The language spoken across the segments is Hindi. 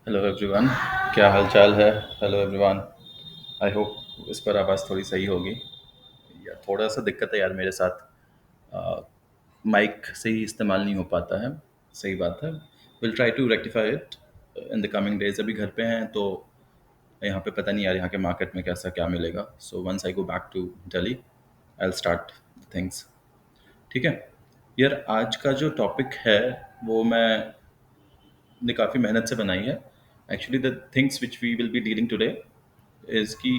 हेलो एवरीवन, क्या हाल चाल है? हेलो एवरीवन, आई होप इस पर आवाज़ थोड़ी सही होगी। या थोड़ा सा दिक्कत है यार मेरे साथ, माइक सही इस्तेमाल नहीं हो पाता है। सही बात है। Will try to rectify it in the coming days. अभी घर पे हैं तो यहाँ पे पता नहीं यार यहाँ के मार्केट में कैसा क्या मिलेगा। So once I go back to Delhi I will start things. ठीक है यार, आज का जो टॉपिक है वो ने काफ़ी मेहनत से बनाई है। Actually the things which we will be dealing today is कि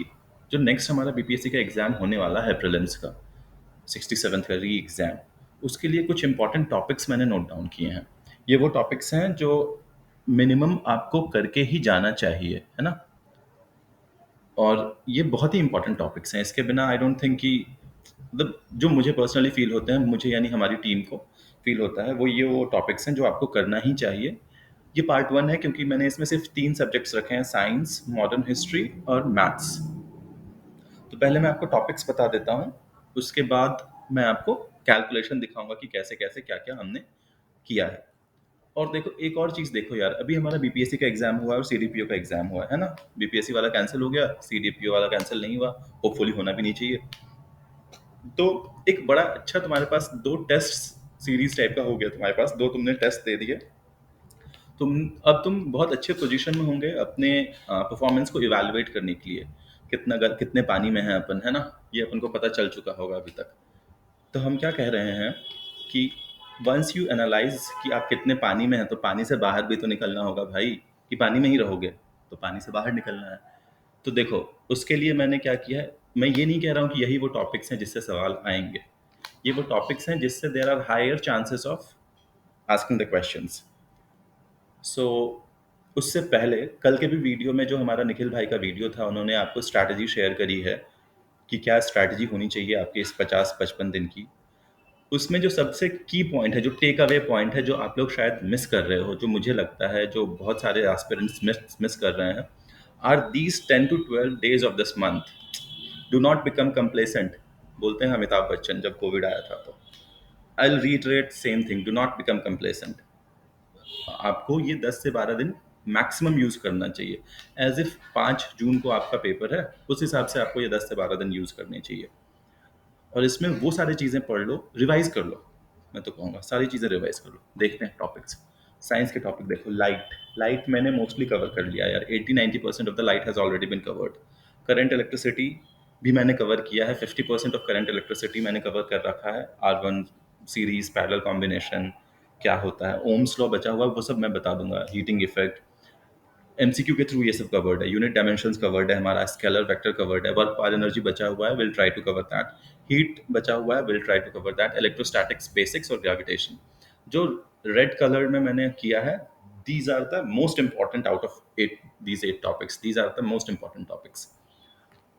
जो नेक्स्ट हमारा बीपीएससी का एग्ज़ाम होने वाला है प्रीलिम्स का, 67th का री एग्ज़ाम, उसके लिए कुछ इंपॉर्टेंट टॉपिक्स मैंने नोट डाउन किए हैं। ये वो टॉपिक्स हैं जो मिनिमम आपको करके ही जाना चाहिए, है ना? और ये बहुत ही इंपॉर्टेंट टॉपिक्स हैं। इसके बिना आई डोंट थिंक कि मतलब जो मुझे पर्सनली फ़ील होते हैं, मुझे यानी हमारी टीम को फ़ील होता है, वो टॉपिक्स हैं जो आपको करना ही चाहिए। ये पार्ट 1 है क्योंकि मैंने इसमें सिर्फ़ 3 सब्जेक्ट्स रखे हैं, साइंस, मॉडर्न हिस्ट्री और मैथ्स। तो पहले मैं आपको टॉपिक्स बता देता हूँ, उसके बाद मैं आपको कैलकुलेशन दिखाऊँगा कि कैसे-कैसे, क्या-क्या हमने किया है। और देखो एक और चीज़ देखो यार, अभी हमारा बीपीएससी का एग्ज़ाम हुआ है और सीडीपीओ का एग्ज़ाम हुआ है ना? बीपीएससी वाला कैंसल हो गया, सीडीपीओ वाला कैंसल नहीं हुआ, होपफुली होना भी नहीं चाहिए। तो एक बड़ा अच्छा तुम्हारे पास 2 टेस्ट सीरीज़ टाइप का हो गया तुम्हारे पास, 2 तुमने टेस्ट दे दिए। तुम बहुत अच्छे पोजीशन में होंगे अपने परफॉर्मेंस को इवैल्यूएट करने के लिए। कितने पानी में है अपन, है ना? ये अपन को पता चल चुका होगा अभी तक। तो हम क्या कह रहे हैं कि वंस यू एनालाइज कि आप कितने पानी में हैं, तो पानी से बाहर भी तो निकलना होगा भाई। कि पानी में ही रहोगे तो पानी से बाहर निकलना है। तो देखो, उसके लिए मैंने क्या किया है, मैं ये नहीं कह रहा हूँ कि यही वो टॉपिक्स हैं जिससे सवाल आएंगे। ये वो टॉपिक्स हैं जिससे there are higher chances of asking the questions. So उससे पहले कल के भी वीडियो में जो हमारा निखिल भाई का वीडियो था, उन्होंने आपको स्ट्रैटेजी शेयर करी है कि क्या स्ट्रैटेजी होनी चाहिए आपकी इस 50-55 दिन की। उसमें जो सबसे की पॉइंट है, जो टेक अवे पॉइंट है, जो आप लोग शायद मिस कर रहे हो, जो मुझे लगता है जो बहुत सारे एस्पिरेंट्स मिस मिस कर रहे हैं, are these 10 to 12 days of this month. Do not become complacent, बोलते हैं अमिताभ बच्चन जब कोविड आया था। तो I will reiterate same thing, do not become complacent. आपको ये 10 से 12 दिन मैक्सिमम यूज करना चाहिए। एज इफ 5 जून को आपका पेपर है, उस हिसाब से आपको ये 10 से 12 दिन यूज करने चाहिए। और इसमें वो सारी चीज़ें पढ़ लो, रिवाइज कर लो। मैं तो कहूँगा सारी चीज़ें रिवाइज कर लो। देखते हैं टॉपिक्स। साइंस के टॉपिक देखो, लाइट। लाइट मैंने मोस्टली कवर कर लिया यार, 80-90% of the light has already been covered. Current electricity भी मैंने कवर किया है, 50% ऑफ करंट इलेक्ट्रिसिटी मैंने कवर कर रखा है। R1 सीरीज, पैरेलल कॉम्बिनेशन क्या होता है, ओम्स लॉ बचा हुआ है, वो सब मैं बता दूंगा। हीटिंग इफेक्ट, एमसीक्यू के थ्रू ये सब कवर्ड है। यूनिट डायमेंशंस कवर्ड है, हमारा स्केलर वेक्टर कवर्ड है। वर्क पावर एनर्जी बचा हुआ है, will try to cover that. Heat बचा हुआ है, will try to cover that. Electrostatics basics और ग्रेविटेशन जो रेड कलर में मैंने किया है, these are the most important out of eight, these 8 topics, these are the most important topics.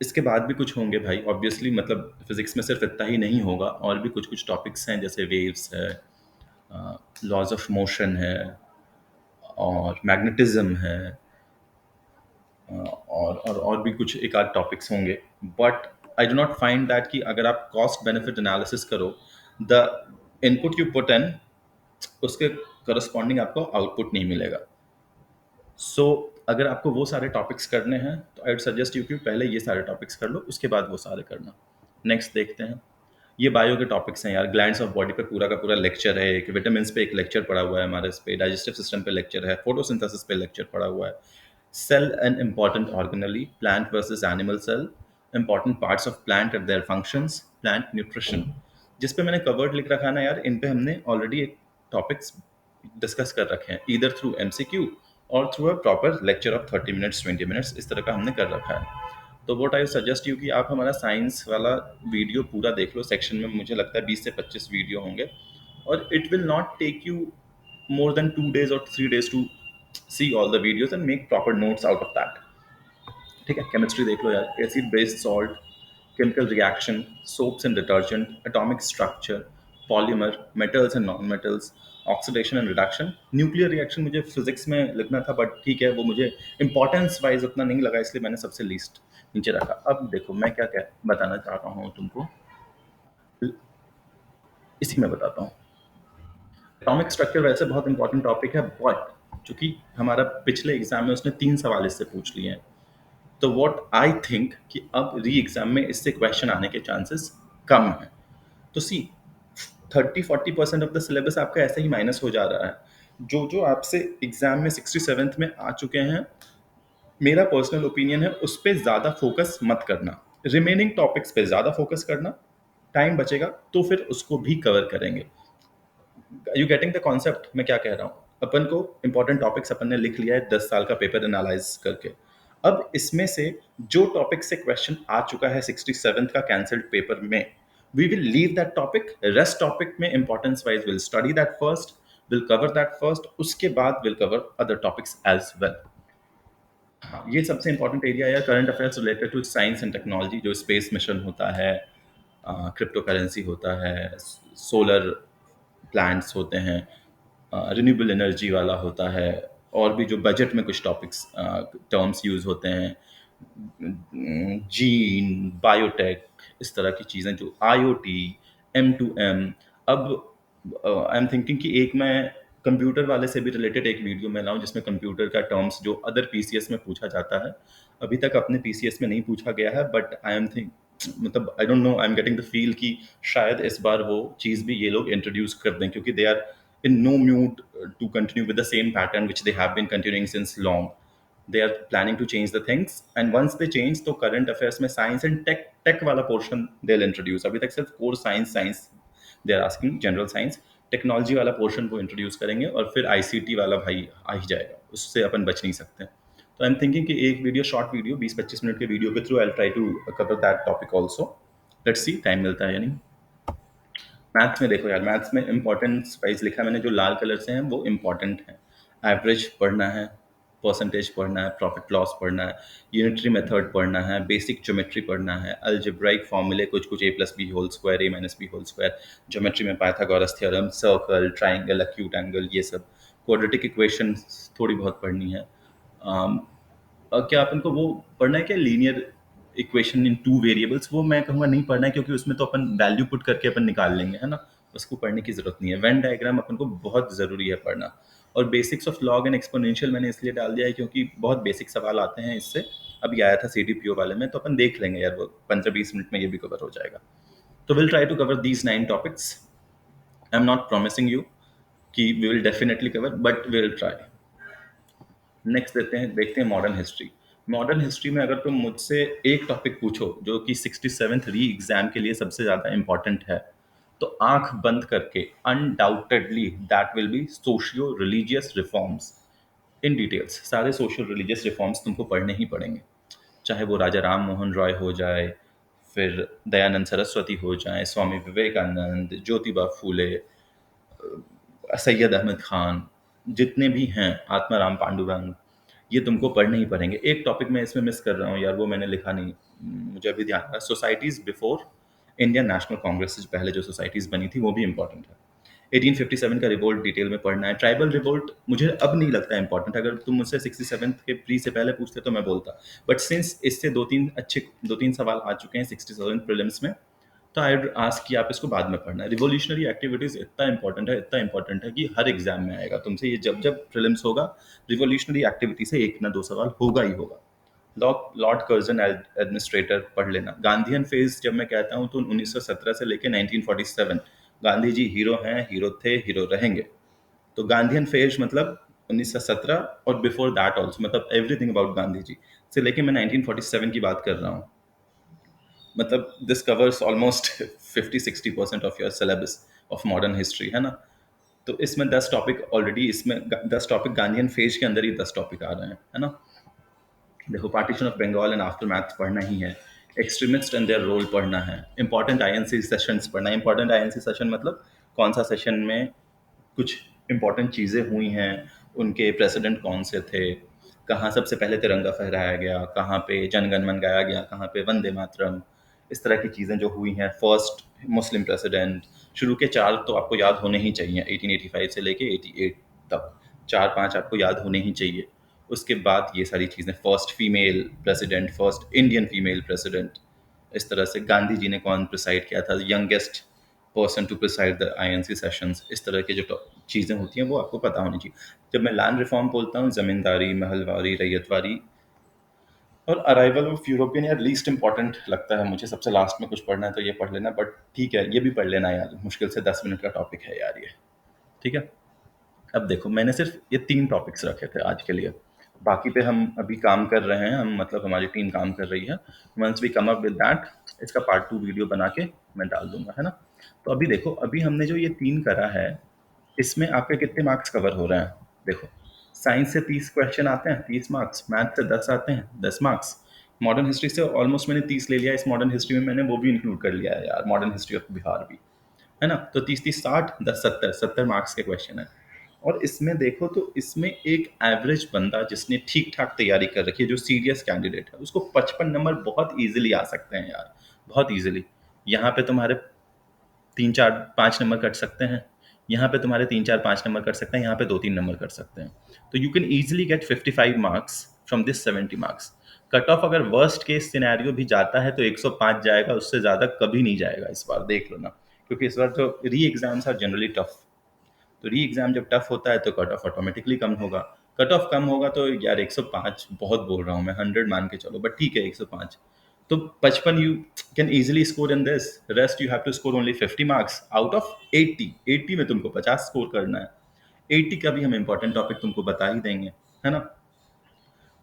इसके बाद भी कुछ होंगे भाई, ऑब्वियसली, मतलब फिजिक्स में सिर्फ इतना ही नहीं होगा, और भी कुछ कुछ टॉपिक्स हैं, जैसे वेव्स है, लॉज ऑफ मोशन है, और मैग्नेटिज्म है, और भी कुछ एक आध टॉपिक्स होंगे। But I do not find that कि अगर आप कॉस्ट बेनिफिट एनालिसिस करो, the input you put in, उसके करस्पॉन्डिंग आपको आउटपुट नहीं मिलेगा। सो अगर आपको वो सारे टॉपिक्स करने हैं तो आई वुड सजेस्ट यू कि पहले ये सारे टॉपिक्स कर लो, उसके बाद वो सारे करना। नेक्स्ट देखते हैं। ये बायो के टॉपिक्स हैं यार। ग्लैंड्स ऑफ बॉडी पे पूरा का पूरा लेक्चर है, एक विटामिन पे एक लेक्चर पड़ा हुआ है हमारे, इस पे डाइजेस्टिव सिस्टम पे लेक्चर है, फोटोसिंथेसिस पे लेक्चर पड़ा हुआ है, cell and important organelles, plant versus animal cell, important parts of plant and their functions, plant nutrition. जिस पे मैंने कवर्ड लिख रखा है ना यार, इन पे हमने ऑलरेडी एक टॉपिक्स डिस्कस कर रखे हैं, ईदर थ्रू एमसीक्यू और through a proper lecture of 30 minutes 20 minutes, इस तरह का हमने कर रखा है। तो वोट आई सजेस्ट यू कि आप हमारा साइंस वाला वीडियो पूरा देख लो। सेक्शन में मुझे लगता है 20 से 25 वीडियो होंगे, और it will not take you more than 2 days or 3 days to see all the videos and make proper notes out of that। ठीक है, केमिस्ट्री देख लो यार। Acid based salt, chemical reaction, soaps and detergent, atomic structure, polymer, metals and non metals, oxidation and reduction. Nuclear reaction मुझे फिजिक्स में लिखना था, बट ठीक है, वो मुझे इंपॉर्टेंस वाइज उतना नहीं लगा, इसलिए मैंने सबसे लीस्ट नीचे रखा। अब देखो मैं क्या क्या बताना चाह रहा हूँ तुमको, इसी में बताता हूँ। एटॉमिक स्ट्रक्चर वैसे बहुत इंपॉर्टेंट टॉपिक है, बट चूंकि हमारा पिछले एग्जाम में उसने 3 सवाल इससे पूछ लिए हैं, तो व्हाट आई थिंक कि अब री एग्जाम में इससे क्वेश्चन आने के चांसेस कम हैं। तो सी 30-40% ऑफ द सिलेबस आपका ऐसे ही माइनस हो जा रहा है। जो जो आपसे एग्जाम में 67th में आ चुके हैं, मेरा पर्सनल ओपिनियन है उस पर ज़्यादा फोकस मत करना, रिमेनिंग टॉपिक्स पे ज़्यादा फोकस करना। टाइम बचेगा तो फिर उसको भी कवर करेंगे। यू गेटिंग द कॉन्सेप्ट मैं क्या कह रहा हूँ? अपन को इंपॉर्टेंट टॉपिक्स अपन ने लिख लिया है 10 साल का पेपर एनालाइज करके। अब इसमें से जो टॉपिक से क्वेश्चन आ चुका है 67th का कैंसल्ड पेपर में, we will leave that topic. Rest topic में importance wise will study that first, will cover that first, उसके बाद will cover other topics as well. हाँ, ये सबसे इंपॉर्टेंट एरिया है current affairs related to science and technology, जो स्पेस मिशन होता है, क्रिप्टो करेंसी होता है, सोलर प्लांट्स होते हैं, रिन्यूएबल एनर्जी वाला होता है, और भी जो बजट में कुछ टॉपिक्स टर्म्स यूज होते हैं, जीन, बायोटेक, इस तरह की चीज़ें, जो आईओटी, M2M। अब आई एम थिंकिंग कि एक मैं कंप्यूटर वाले से भी रिलेटेड एक वीडियो में लाऊं जिसमें कंप्यूटर का टर्म्स जो अदर पीसीएस में पूछा जाता है, अभी तक अपने पीसीएस में नहीं पूछा गया है, बट आई एम थिंक, मतलब I don't know, I am getting the feel कि शायद इस बार वो चीज़ भी ये लोग इंट्रोड्यूस कर दें, क्योंकि they are in no mood to continue with the same pattern which they have been continuing since long. They are planning to change the things, and once they change तो current affairs में science and tech वाला portion they'll introduce। अभी तक सिर्फ core science they are asking, general science, technology वाला पोर्शन वो इंट्रोड्यूस करेंगे, और फिर आईसीटी वाला भाई आ ही जाएगा, उससे अपन बच नहीं सकते। तो आई एम थिंकिंग कि एक वीडियो, शॉर्ट वीडियो 20-25 मिनट के वीडियो के through I try to cover that topic also. Let's see time मिलता है या नहीं। मैथ्स में देखो यार, मैथ्स में इंपॉर्टेंस वाइज लिखा मैंने, जो लाल कलर से हैं वो इंपॉर्टेंट है। एवरेज पढ़ना है, परसेंटेज पढ़ना है, प्रॉफिट लॉस पढ़ना है, यूनिटरी मेथड पढ़ना है, बेसिक ज्योमेट्री पढ़ना है, अलजेब्राइक फॉर्मूले कुछ कुछ, A plus B whole square, A minus B whole square, geometry में Pythagoras theorem, circle, triangle, acute angle, ये सब, क्वाड्रेटिक इक्वेशन थोड़ी बहुत पढ़नी है। क्या अपन को वो पढ़ना है क्या, linear equation in two variables? वो मैं कहूँगा नहीं पढ़ना है, क्योंकि उसमें तो अपन वैल्यू पुट करके अपन निकाल लेंगे, है ना, उसको पढ़ने की जरूरत नहीं है। वेन डायग्राम अपन को बहुत ज़रूरी है पढ़ना। और basics of log and exponential मैंने इसलिए डाल दिया है क्योंकि बहुत बेसिक सवाल आते हैं इससे। अभी आया था सीडीपीओ वाले में, तो अपन देख लेंगे यार, वो 15-20 मिनट में ये भी कवर हो जाएगा। तो will try to cover these 9 topics. I am not promising you कि we will definitely cover, but we will try. Next देखते हैं मॉडर्न हिस्ट्री। मॉडर्न हिस्ट्री में अगर तुम मुझसे एक टॉपिक पूछो जो कि 67th री एग्जाम के लिए सबसे ज़्यादा इंपॉर्टेंट है, तो आंख बंद करके undoubtedly that will be socio religious reforms in details. सारे सोशल रिलीजियस रिफॉर्म्स तुमको पढ़ने ही पड़ेंगे, चाहे वो राजा राम मोहन रॉय हो जाए, फिर दयानंद सरस्वती हो जाए, स्वामी विवेकानंद, ज्योतिबा फूले, सैयद अहमद खान, जितने भी हैं, आत्माराम पांडुरंग, ये तुमको पढ़ने ही पड़ेंगे। एक टॉपिक मैं इसमें मिस कर रहा हूँ यार, वो मैंने लिखा नहीं, मुझे अभी ध्यान आ रहा। Societies before Indian national Congress से पहले जो सोसाइटीज़ बनी थी वो भी इंपॉर्टेंट है। 1857 का रिवोल्ट डिटेल में पढ़ना है। ट्राइबल रिवोल्ट मुझे अब नहीं लगता इंपॉर्टेंट, अगर तुम मुझसे 67 के प्री से पहले पूछते तो मैं बोलता, बट सिंस इससे दो तीन सवाल आ चुके हैं 67 प्रीलिम्स में, तो आई आस्क कि आप इसको बाद में पढ़ना है। रिवोल्यूशनरी एक्टिविटीज इतना इंपॉर्टेंट है, इतना इंपॉर्टेंट है कि हर एग्जाम में आएगा तुमसे ये, जब जब प्रीलिम्स होगा रिवोल्यूशनरी एक्टिविटी से एक ना दो सवाल होगा ही होगा। लॉर्ड कर्जन एडमिनिस्ट्रेटर पढ़ लेना। गांधीयन फेज जब मैं कहता हूँ तो 1917 से लेकर 1947 गांधी जी हीरो हैं, हीरो थे, हीरो रहेंगे। तो गांधीयन फेज मतलब 1917 और बिफोर दैट ऑल्सो, मतलब एवरीथिंग अबाउट गांधी जी से लेके मैं 1947 की बात कर रहा हूँ। मतलब this covers almost 50-60% of your syllabus of modern history, है ना। तो इसमें 10 टॉपिक ऑलरेडी, इसमें 10 टॉपिक गांधीयन फेज के अंदर ही 10 टॉपिक आ रहे हैं, है ना। देखो, partition of Bengal and aftermath पढ़ना ही है, एक्सट्रीमिस्ट एंड देयर रोल पढ़ना है, इंपॉर्टेंट आईएनसी सेशंस पढ़ना है। इंपॉर्टेंट आईएनसी सेशन मतलब कौन सा सेशन में कुछ इंपॉर्टेंट चीज़ें हुई हैं, उनके प्रेसिडेंट कौन से थे, कहाँ सबसे पहले तिरंगा फहराया गया, कहाँ पे जनगण मन गाया गया, कहाँ पे वंदे मातरम, इस तरह की चीज़ें जो हुई हैं। फर्स्ट मुस्लिम प्रेसिडेंट, शुरू के 4 तो आपको याद होने ही चाहिए, 1885 से लेके 88 तक 4-5 आपको याद होने ही चाहिए। उसके बाद ये सारी चीज़ें, first female president, first Indian female president, इस तरह से गांधी जी ने कौन प्रिसाइड किया था, youngest person to preside the INC sessions, इस तरह के जो चीज़ें होती हैं वो आपको पता होनी चाहिए। जब मैं लैंड रिफॉर्म बोलता हूँ, ज़मींदारी, महलवारी, रैयतवारी और अराइवल ऑफ यूरोपियन यार लीस्ट इंपॉर्टेंट लगता है मुझे। सबसे लास्ट में कुछ पढ़ना है तो ये पढ़ लेना, बट ठीक है ये भी पढ़ लेना यार, मुश्किल से 10 मिनट का टॉपिक है यार ये। ठीक है। अब देखो मैंने सिर्फ ये 3 टॉपिक्स रखे थे आज के लिए, बाकी पे हम अभी काम कर रहे हैं, हम मतलब हमारी टीम काम कर रही है। Once we come up with that, इसका पार्ट 2 वीडियो बना के मैं डाल दूंगा, है ना। तो अभी देखो, अभी हमने जो ये 3 करा है, इसमें आपके कितने मार्क्स कवर हो रहे हैं। देखो, साइंस से 30 क्वेश्चन आते हैं, 30 मार्क्स। मैथ से 10 आते हैं, 10 मार्क्स। मॉडर्न हिस्ट्री से ऑलमोस्ट मैंने 30 ले लिया। इस मॉडर्न हिस्ट्री में मैंने वो भी इंक्लूड कर लिया है यार, मॉडर्न हिस्ट्री ऑफ बिहार भी, है ना। तो 30 30 60 10 70 70 मार्क्स के क्वेश्चन है। और इसमें देखो तो इसमें एक एवरेज बंदा जिसने ठीक ठाक तैयारी कर रखी है, जो सीरियस कैंडिडेट है, उसको 55 नंबर बहुत इजीली आ सकते हैं यार, बहुत इजीली। यहाँ पे तुम्हारे 3 4 5 नंबर कट सकते हैं, यहाँ पे तुम्हारे 3 4 5 नंबर कट सकते हैं, यहाँ पे 2 3 नंबर कट सकते हैं। तो you can easily get 55 marks from this 70 marks. Cut off अगर वर्स्ट केस सिनेरियो भी जाता है तो 105 जाएगा, उससे ज़्यादा कभी नहीं जाएगा इस बार, देख लो ना। क्योंकि इस बार तो री एग्जाम्स आर जनरली टफ। तो री एग्जाम जब टफ होता है तो कट ऑफ ऑटोमेटिकली कम होगा। कट ऑफ कम होगा तो यार 105 बहुत बोल रहा हूँ मैं, 100 मान के चलो, बट ठीक है 105। तो 55 you can easily score in this. Rest you have to score only 50 marks out of 80। 80 में तुमको 50 स्कोर करना है। 80 का भी हम इंपॉर्टेंट टॉपिक तुमको बता ही देंगे, है ना।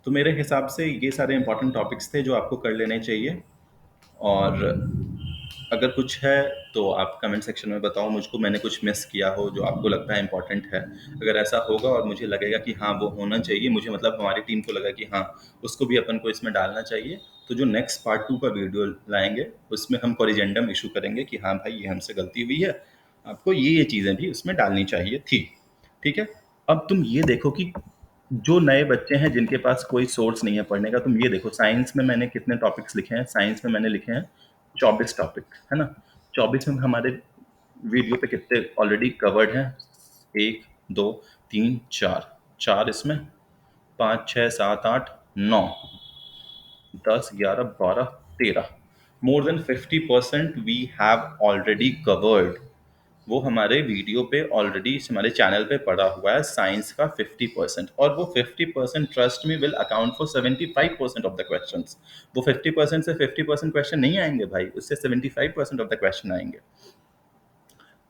तो मेरे हिसाब से ये सारे इंपॉर्टेंट टॉपिक्स थे जो आपको कर लेने चाहिए। और अगर कुछ है तो आप कमेंट सेक्शन में बताओ मुझको, मैंने कुछ मिस किया हो जो आपको लगता है इंपॉर्टेंट है। अगर ऐसा होगा और मुझे लगेगा कि हाँ वो होना चाहिए, मुझे मतलब हमारी टीम को लगा कि हाँ उसको भी अपन को इसमें डालना चाहिए, तो जो नेक्स्ट पार्ट 2 का वीडियो लाएंगे उसमें हम कोरिजेंडम इशू करेंगे कि हाँ भाई ये हमसे गलती हुई है, आपको ये चीज़ें भी उसमें डालनी चाहिए थी। ठीक है। अब तुम ये देखो कि जो नए बच्चे हैं जिनके पास कोई सोर्स नहीं है पढ़ने का, तुम ये देखो साइंस में मैंने कितने टॉपिक्स लिखे हैं। साइंस में मैंने लिखे हैं 24 टॉपिक, है ना। 24 में हमारे वीडियो पे कितने ऑलरेडी कवर्ड हैं, 1 2 3 4, 4 इसमें, 5 6 7 8 9 10 11 12 13, more than 50% we have already covered. वो हमारे वीडियो पे ऑलरेडी हमारे चैनल पे पड़ा हुआ है, साइंस का 50%। और वो 50% ट्रस्ट में will account for 75% of the question. वो 50% से 50% क्वेश्चन नहीं आएंगे भाई, उससे 75% ऑफ द क्वेश्चन आएंगे।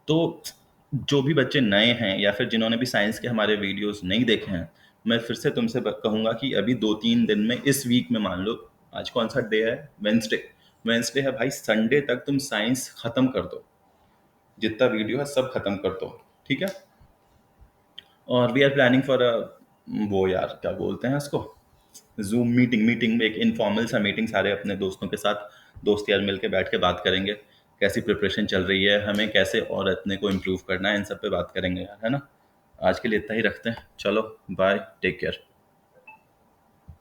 तो जो भी बच्चे नए हैं या फिर जिन्होंने भी साइंस के हमारे वीडियोस नहीं देखे हैं, मैं फिर से तुमसे कहूँगा कि अभी 2 3 दिन में, इस वीक में, मान लो आज कौन सा डे है, वेंसडे। वेंसडे है भाई, संडे तक तुम साइंस खत्म कर दो, जितना वीडियो है सब खत्म कर दो। ठीक है। और वी आर प्लानिंग फॉर वो यार क्या बोलते हैं उसको, जूम मीटिंग। मीटिंग में एक इनफॉर्मल सा मीटिंग, सारे अपने दोस्तों के साथ, दोस्त यार मिल के बैठ के बात करेंगे कैसी प्रिपरेशन चल रही है, हमें कैसे और अपने को इम्प्रूव करना है, इन सब पे बात करेंगे यार, है ना। आज के लिए इतना ही रखते हैं, चलो बाय, टेक केयर।